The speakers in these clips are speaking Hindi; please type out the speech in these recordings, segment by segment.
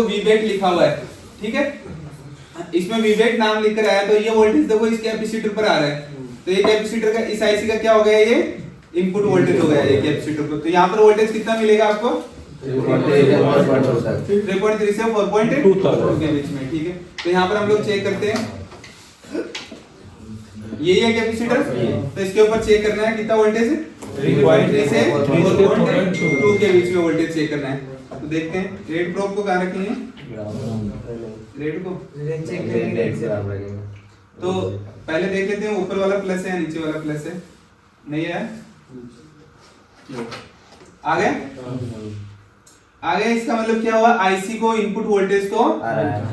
वीवेट लिखा हुआ है, ठीक है। इसमें वीवेट नाम लिखकर आया तो ये वोल्टेज देखो इस कैपेसिटर पर आ रहा है, तो ये कैपेसिटर का इस आईसी का क्या हो गया, ये इनपुट वोल्टेज हो गया ये कैपेसिटर को। तो यहाँ पर वोल्टेज कितना मिलेगा आपको 3.3 से 4.2 के बीच में, ठीक है। तो यहाँ पर हम लोग चेक करते हैं, यही है कैपेसिटर, तो इसके ऊपर चेक करना है कितना वोल्टेज है 3.3 से 4.2 के बीच में वोल्टेज चेक करना है। तो देखते हैं रेड प्रोब को कहाँ रखेंगे, रेड को तो पहले देख लेते हैं ऊपर वाला प्लस है या नीचे वाला प्लस है, नहीं है आ गया, आ गया। इसका मतलब क्या हुआ, आईसी को इनपुट वोल्टेज तो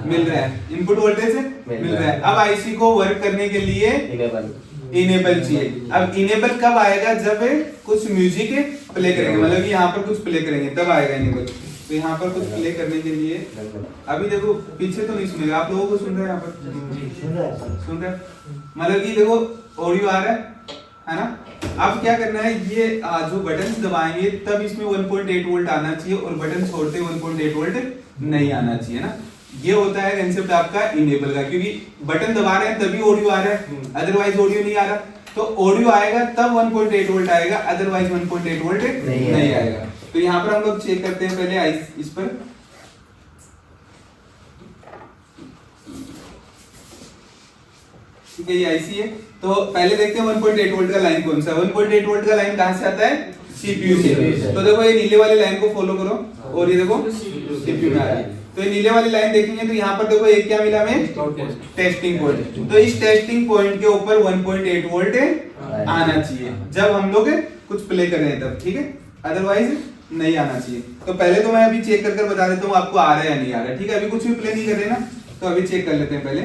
मिल रहा है, इनपुट वोल्टेज मिल रहा है। अब आईसी को वर्क करने के लिए इनेबल चाहिए। अब इनेबल कब आएगा, जब कुछ म्यूजिक प्ले करेंगे, मतलब यहाँ पर कुछ प्ले करेंगे तब आएगा इनेबल। तो यहाँ पर कुछ प्ले करने के लिए अभी देखो पीछे तो नहीं सुनेगा, आप लोगों को सुन रहे हैं, यहाँ पर सुन रहे हैं, मतलब कि देखो ऑडियो आ रहा है ना। अब क्या करना है, ये जो बटन दबाएंगे तब इसमें 1.8 वोल्ट आना चाहिए और बटन छोड़ते 1.8 वोल्ट नहीं आना चाहिए ना। ये होता है कंसेप्ट आपका इनेबल का, क्योंकि बटन दबा रहे हैं तभी ऑडियो आ रहा है, अदरवाइज ऑडियो नहीं आ रहा। तो ऑडियो आएगा तब 1.8 वोल्ट आएगा, अदरवाइज 1.8 वोल्ट नहीं आएगा। तो यहाँ पर हम लोग चेक करते हैं पहले इस पर, ठीक है, ये आईसी है। तो पहले देखते हैं 1.8 वोल्ट का लाइन कौन सा, 1.8 वोल्ट का लाइन कहां से आता है, सीपीयू से। तो देखो ये नीले वाले लाइन को फॉलो करो और ये देखो सीपीयू में आ रहा है। तो ये नीले वाली लाइन देखेंगे तो यहाँ पर देखो एक क्या मिला हमें, टेस्टिंग पॉइंट। तो इस टेस्टिंग पॉइंट के ऊपर 1.8 वोल्ट आना चाहिए जब हम लोग कुछ प्ले कर रहे हैं तब, ठीक है, अदरवाइज नहीं आना चाहिए। तो पहले तो मैं अभी चेक कर बता देता हूँ आपको आ रहा है या नहीं आ रहा है, ठीक है। अभी कुछ भी प्ले नहीं कर रहे ना, तो अभी चेक कर लेते हैं पहले।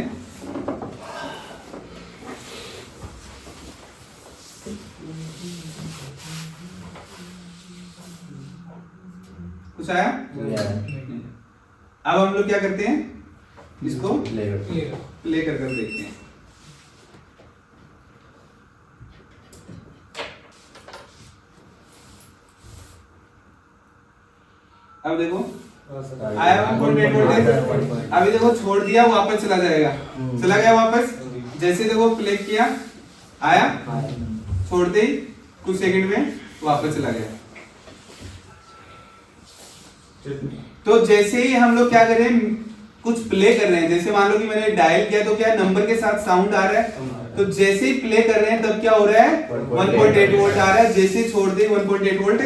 कुछ आया? अब हम लोग क्या करते हैं, इसको प्ले कर देखते हैं। अब देखो आया 1.8 वोल्टेज, अभी देखो छोड़ दिया वापस चला जाएगा, चला गया वापस। जैसे देखो प्ले किया आया, छोड़ते ही कुछ सेकंड में वापस चला गया। तो जैसे ही हम लोग क्या करें, कुछ प्ले कर रहे हैं, जैसे मान लो कि मैंने डायल किया तो क्या नंबर के साथ साउंड आ रहा है, तो जैसे ही प्ले कर रहे हैं तब क्या हो रहा है 1.8 वोल्ट आ रहा है, जैसे ही छोड़ दे 1.8 वोल्ट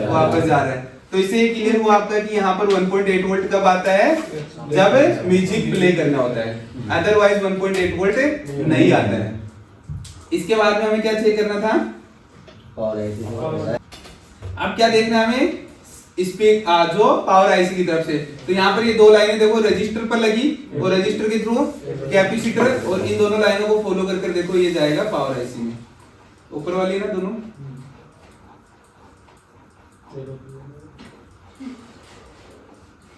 वापस जा रहा है। तो इससे ये क्लियर हुआ आपका कि यहाँ पर 1.8 वोल्ट कब आता है, जब म्यूजिक प्ले करना होता है, अदरवाइज 1.8 वोल्ट नहीं आता है। इसके बाद में हमें क्या चेक करना था, अब क्या देखना है हमें, इस पे जो पावर आईसी की तरफ से। तो यहाँ पर ये दो लाइनें देखो रजिस्टर पर लगी और रजिस्टर के थ्रू कैपेसिटर, और इन दोनों लाइनों को फॉलो कर देखो ये जाएगा पावर आईसी में, ऊपर वाली ना दोनों,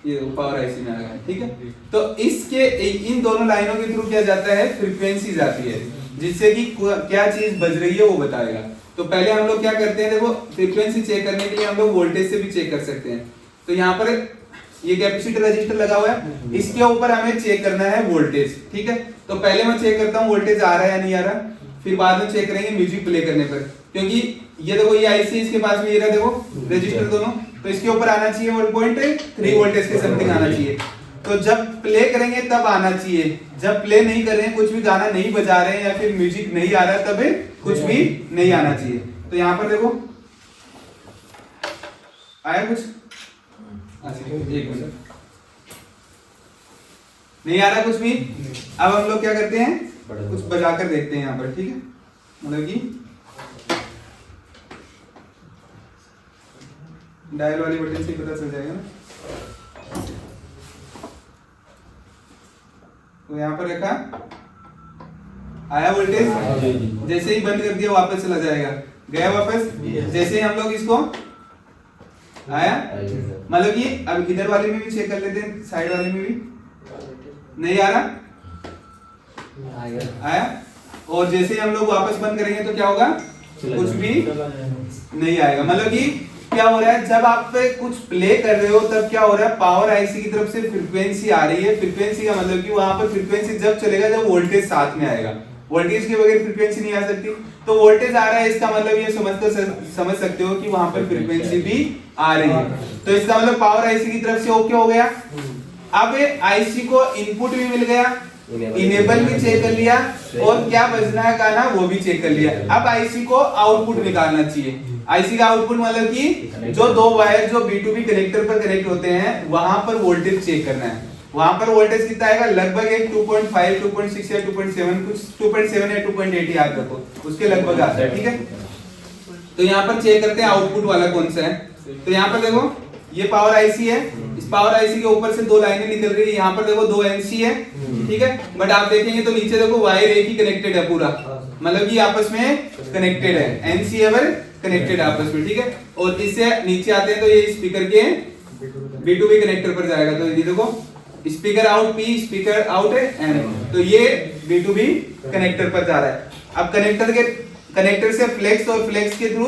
ये पावर आईसी में आ गया, ठीक है। तो इसके इन दोनों लाइनों के थ्रू क्या जाता है, फ्रीक्वेंसी जाती है, जिससे कि क्या चीज बज रही है वो बताएगा। तो पहले हम लोग क्या करते हैं, देखो फ्रीक्वेंसी चेक करने के लिए हम लोग वोल्टेज से भी चेक कर सकते हैं। तो यहाँ पर ये कैपेसिटर रजिस्टर लगा हुआ है, इसके ऊपर हमें चेक करना है वोल्टेज, ठीक है। तो पहले मैं चेक करता हूँ वोल्टेज आ रहा है या नहीं आ रहा, फिर बाद में चेक करेंगे म्यूजिक प्ले करने पर, क्योंकि ये देखो ये आईसी इसके पास में ये रहा देखो रजिस्टर दोनों, तो इसके ऊपर आना चाहिए 1.3 वोल्टेज के समथिंग आना चाहिए। तो जब प्ले करेंगे तब आना चाहिए, जब प्ले नहीं कर रहे हैं, कुछ भी गाना नहीं बजा रहे हैं या फिर म्यूजिक नहीं आ रहा है, तब कुछ भी नहीं आना चाहिए। तो यहाँ पर देखो आया कुछ, एक मिनट, नहीं आ रहा कुछ भी। अब हम लोग क्या करते हैं, कुछ बजा कर देखते हैं यहाँ पर, ठीक है, मतलब कि डायल वाली बटन से पता चल जाएगा ना। तो यहाँ पर रखा, आया वोल्टेज, जैसे ही बंद कर दिया वापस चला जाएगा, गया वापस। जैसे ही हम लोग इसको आया, मतलब कि अब इधर वाले में भी चेक कर लेते हैं, साइड वाले में भी नहीं आ रहा, आया। और जैसे ही हम लोग वापस बंद करेंगे तो क्या होगा, कुछ भी नहीं आएगा, मतलब कि क्या हो रहा है, जब आप कुछ प्ले कर रहे हो तब क्या हो रहा है, पावर आईसी की तरफ से फ्रीक्वेंसी आ रही है। फ्रीक्वेंसी का मतलब कि वहां पर फ्रीक्वेंसी जब चलेगा जब वोल्टेज साथ में आएगा, वोल्टेज के बगैर फ्रीक्वेंसी नहीं आ सकती। तो वोल्टेज आ रहा है, इसका मतलब ये समझ सकते हो कि वहां पर फ्रीक्वेंसी भी आ रही है। तो इसका मतलब पावर आईसी की तरफ से ओके हो गया। अब आईसी को इनपुट भी मिल गया, इनेबल भी चेक कर लिया, और क्या बजना है गाना वो भी चेक कर लिया। अब आईसी को आउटपुट निकालना चाहिए। आईसी का आउटपुट मतलब कि जो दो वायर जो B2B कनेक्टर पर कनेक्ट होते हैं वहां पर वोल्टेज चेक करना है। वहां पर वोल्टेज कितना आएगा, लगभग एक 2.5, 2.6 या 2.7, कुछ 2.7 या 2.8 याद रखो, उसके लगभग आता है। ठीक है, तो यहाँ पर चेक करते हैं आउटपुट वाला कौन सा है। तो यहाँ पर देखो ये पावर आईसी है, इस पावर आईसी के ऊपर से दो लाइनें निकल रही है। यहाँ पर देखो दो एनसी है, ठीक है, बट आप देखेंगे तो नीचे देखो वायर एक ही कनेक्टेड है पूरा, मतलब कि आपस में कनेक्टेड है, एनसी एवर कनेक्टेड आपस में। ठीक है, और इससे नीचे आते हैं तो ये स्पीकर के B2B कनेक्टर पर जाएगा। तो ये देखो speaker out P, speaker out है N, तो ये B2B कनेक्टर पर जा रहा है। अब कनेक्टर से फ्लेक्स और फ्लेक्स के थ्रू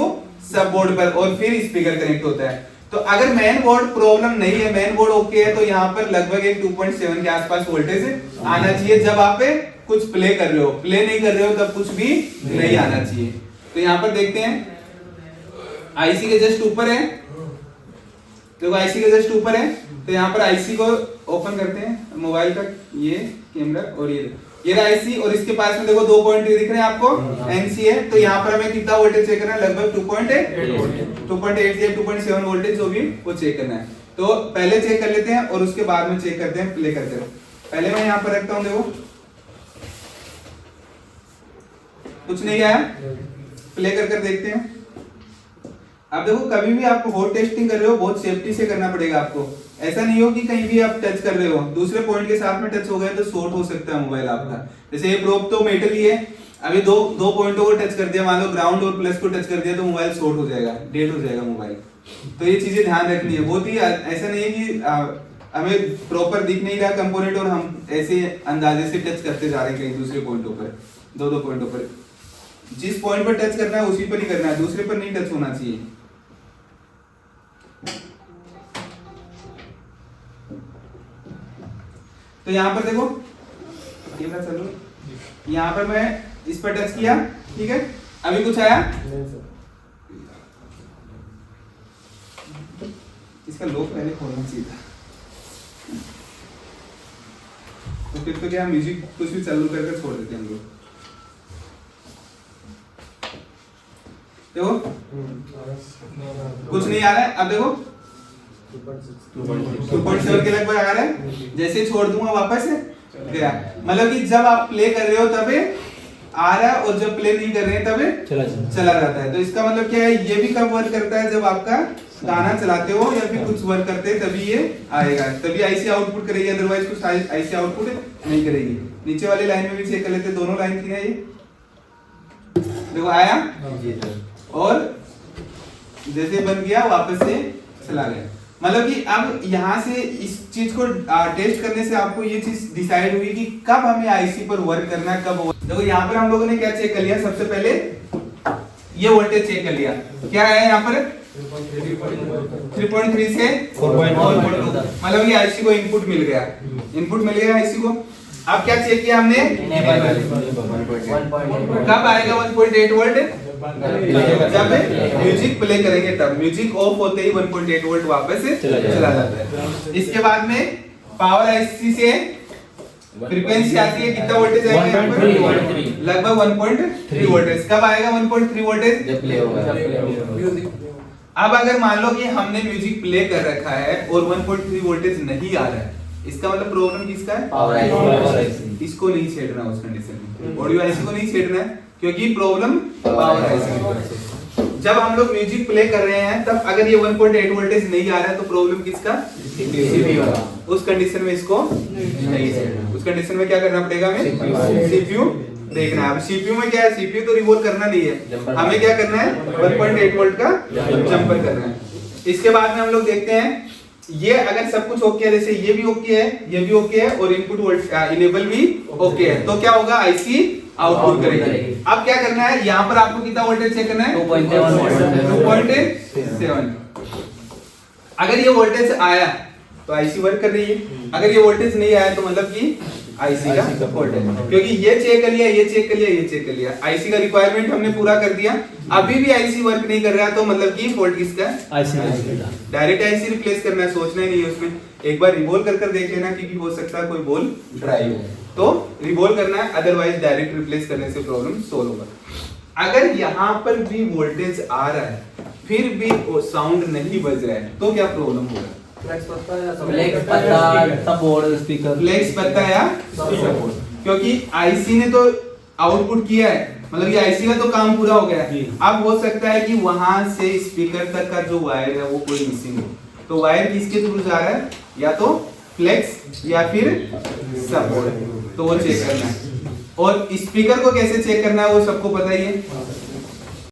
सब बोर्ड पर, और फिर स्पीकर कनेक्ट होता है। तो अगर मेन बोर्ड प्रॉब्लम नहीं है, मेन बोर्ड ओके है, तो यहाँ पर लगभग एक 2.7 के आसपास वोल्टेज आना चाहिए जब आप कुछ प्ले कर रहे हो। प्ले नहीं कर रहे हो तब कुछ भी नहीं आना चाहिए। तो यहाँ पर देखते हैं आईसी के जस्ट ऊपर है, देखो आईसी के जस्ट ऊपर है। तो यहाँ पर आईसी को ओपन करते हैं, मोबाइल का ये कैमरा, और ये आईसी, और इसके पास में देखो 2 पॉइंट दिख रहे हैं आपको, एनसी है। तो यहाँ पर हमें कितना वोल्टेज चेक करना है, लगभग 2.8 या 2.7 वोल्टेज जो भी वो चेक करना है। तो पहले चेक कर लेते हैं और उसके बाद में चेक करते हैं प्ले करते हैं। पहले मैं यहाँ पर रखता हूँ, देखो कुछ नहीं आया, प्ले कर देखते हैं। अब देखो कभी भी आप होट टेस्टिंग कर रहे हो बहुत सेफ्टी से करना पड़ेगा आपको। ऐसा नहीं हो कि कहीं भी आप टच कर रहे हो दूसरे पॉइंट के साथ में टच हो गए तो शॉर्ट हो सकता है मोबाइल आपका। जैसे ये प्रोब तो मेटल ही है, अभी दो पॉइंटों को टच कर दिया, मान लो ग्राउंड और प्लस को टच कर दिया तो मोबाइल शॉर्ट हो जाएगा, डेड हो जाएगा मोबाइल। तो ये चीजें ध्यान रखनी है। बहुत ही ऐसा नहीं है कि हमें प्रॉपर दिख नहीं रहा कंपोनेंट और हम ऐसे अंदाजे से टच करते जा रहे हैं कहीं दूसरे पॉइंटों पर, दो पॉइंटों पर। जिस पॉइंट पर टच करना है उसी पर ही करना है, दूसरे पर नहीं टच होना चाहिए। तो यहाँ पर देखो कैमरा चालू, यहाँ पर मैं इस पर टच किया, ठीक है, अभी कुछ आया, इसका लॉक पहले खोलना चाहिए था। तो फिर तो क्या म्यूजिक कुछ भी चालू करके छोड़ देते हैं हम लोग। देखो कुछ नहीं आ रहा है, अब देखो 2.7 के लगभग आ रहा है। जैसे छोड़ दूंगा वापस गया, मतलब कि जब आप प्ले कर रहे हो तब आ रहा है और जब प्ले नहीं कर रहे हैं तब चला जाता है। तो इसका मतलब क्या है, ये भी कब वर्क करता है, जब आपका गाना चलाते हो या फिर कुछ वर्क करते हैं तभी ये आएगा, तभी आईसी आउटपुट करेगी, अदरवाइज कुछ आईसी आउटपुट नहीं करेगी। नीचे वाली लाइन में भी चेक कर लेते, दोनों लाइन की है ये, देखो आया और जैसे बन गया वापस से चला गया। मतलब कि अब यहाँ से इस चीज को टेस्ट करने से आपको ये चीज डिसाइड हुई कि कब हमें आईसी पर वर्क करना है, कब। देखो यहाँ पर हम लोगों ने क्या चेक कर लिया, सबसे पहले ये वोल्टेज चेक कर लिया, क्या है यहाँ पर 3.3 से 4.2, मतलब कि आईसी को इनपुट मिल गया आईसी को। अब क्या चेक किया हमने, कब आएगा 1.8 वोल्ट, जब म्यूजिक प्ले करेंगे तब। म्यूजिक ऑफ होते ही 1.8 वोल्ट वापस चला जाता है। इसके बाद में पावर आईसी से फ्रीक्वेंसी आती है, कितना वोल्टेज आएगा, लगभग 1.3 वोल्टेज। कब आएगा 1.3 वोल्टेज, जब प्ले होगा। अब अगर मान लो कि हमने म्यूजिक प्ले कर रखा है और 1.3 वोल्टेज नहीं आ रहा है, इसका मतलब प्रॉब्लम किसका है, पावर आईसी। इसको नहीं छेड़ना उस कंडीशन में, ऑडियो आईसी को नहीं छेड़ना है, क्योंकि प्रॉब्लम पावर आईसी। जब हम लोग म्यूजिक प्ले कर रहे हैं तब अगर ये 1.8 वोल्टेज नहीं आ रहा है तो प्रॉब्लम किसका, सीपीयू का। उस कंडीशन में इसको नहीं छेड़ना, उस कंडीशन में क्या करना पड़ेगा, हमें सीपीयू देखना है। अब सीपीयू में क्या है, सीपीयू तो रिवॉल्व करना नहीं है, हमें क्या करना है 1.8 वोल्ट का जंपर करना है। इसके बाद में हम लोग देखते हैं ये अगर सब कुछ ओके है, जैसे ये भी ओके है, ये भी ओके है और इनपुट वोल्ट इनेबल भी ओके है, तो क्या होगा, आईसी आउटपुट करेगी। अब क्या करना है, यहाँ पर आपको कितना वोल्टेज चेक करना है, 2.7। अगर ये वोल्टेज आया तो आईसी वर्क कर रही है, अगर ये वोल्टेज नहीं आया तो मतलब कि आईसी का वोल्टेज, क्योंकि ये चेक कर लिया, ये चेक कर लिया, ये चेक कर लिया, आईसी का रिक्वायरमेंट हमने पूरा कर दिया, अभी भी आईसी वर्क नहीं कर रहा तो मतलब कि फॉल्ट किसका है? आईसी का। डायरेक्ट आईसी रिप्लेस करना है, सोचना ही नहीं है उसमें, एक बार रिवॉल्व कर देख लेना, क्योंकि हो सकता है कोई बोल ड्राइव है तो रिवॉल्व करना है, अदरवाइज डायरेक्ट रिप्लेस करने से प्रॉब्लम सोल्व होगा। अगर यहाँ पर भी वोल्टेज आ रहा है फिर भी साउंड नहीं बज रहा है तो क्या प्रॉब्लम होगा? फ्लेक्स पत्ता बोर्ड स्पीकर, फ्लेक्स पत्ता या सपोर्ट, क्योंकि आईसी ने तो आउटपुट किया है, मतलब ये आईसी का तो काम पूरा हो गया है। अब हो सकता है कि वहां से स्पीकर तक का जो वायर है वो कोई मिसिंग हो, तो वायर किसके थ्रू जा रहा है? या तो फ्लेक्स या फिर सपोर्ट, तो वो चेक करना है। और स्पीकर को कैसे चेक करना है वो सबको पता ही है,